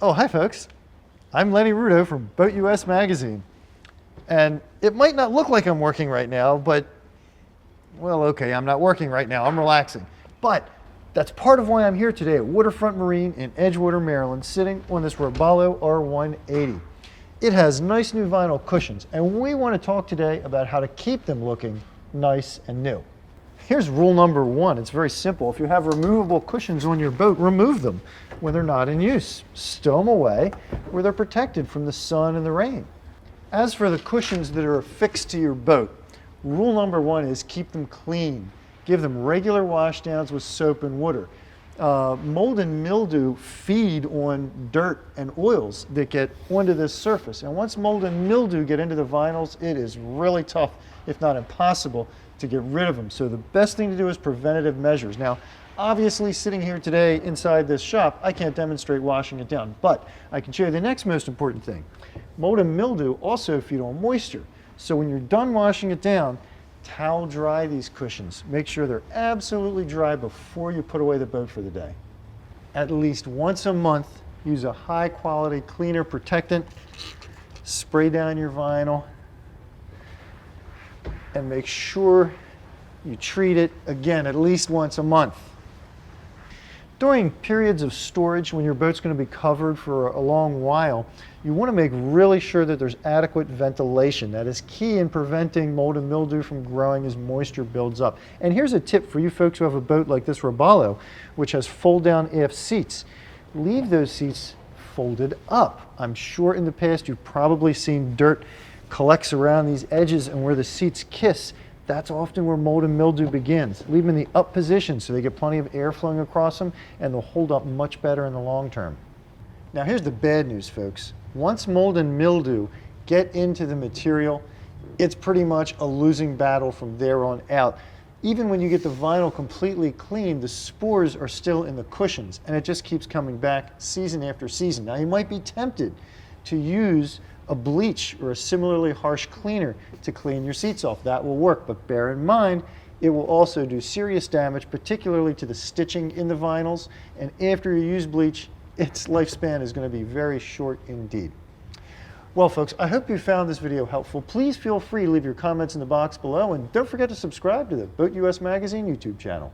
Oh, hi folks. I'm Lenny Rudow from BoatUS Magazine. And it might not look like I'm working right now, but, well, okay, I'm not working right now, I'm relaxing. But that's part of why I'm here today at Waterfront Marine in Edgewater, Maryland, sitting on this Robalo R180. It has nice new vinyl cushions, and we want to talk today about how to keep them looking nice and new. Here's rule number one. It's very simple. If you have removable cushions on your boat, remove them when they're not in use. Stow them away where they're protected from the sun and the rain. As for the cushions that are affixed to your boat, rule number one is keep them clean. Give them regular wash downs with soap and water. Mold and mildew feed on dirt and oils that get onto this surface. And once mold and mildew get into the vinyls, it is really tough, if not impossible, to get rid of them. So the best thing to do is preventative measures. Now, obviously sitting here today inside this shop, I can't demonstrate washing it down, but I can show you the next most important thing. Mold and mildew also feed on moisture. So when you're done washing it down, towel dry these cushions. Make sure they're absolutely dry before you put away the boat for the day. At least once a month, use a high quality cleaner protectant, spray down your vinyl, and make sure you treat it again at least once a month. During periods of storage, when your boat's going to be covered for a long while, you want to make really sure that there's adequate ventilation. That is key in preventing mold and mildew from growing as moisture builds up. And here's a tip for you folks who have a boat like this Robalo, which has fold-down aft seats. Leave those seats folded up. I'm sure in the past you've probably seen dirt collects around these edges, and where the seats kiss, that's often where mold and mildew begins. Leave them in the up position so they get plenty of air flowing across them, and they'll hold up much better in the long term. Now here's the bad news, folks. Once mold and mildew get into the material, it's pretty much a losing battle from there on out. Even when you get the vinyl completely clean, the spores are still in the cushions, and it just keeps coming back season after season. Now you might be tempted to use a bleach or a similarly harsh cleaner to clean your seats off. That will work, but bear in mind, it will also do serious damage, particularly to the stitching in the vinyls, and after you use bleach, its lifespan is going to be very short indeed. Well, folks, I hope you found this video helpful. Please feel free to leave your comments in the box below, and don't forget to subscribe to the BoatUS Magazine YouTube channel.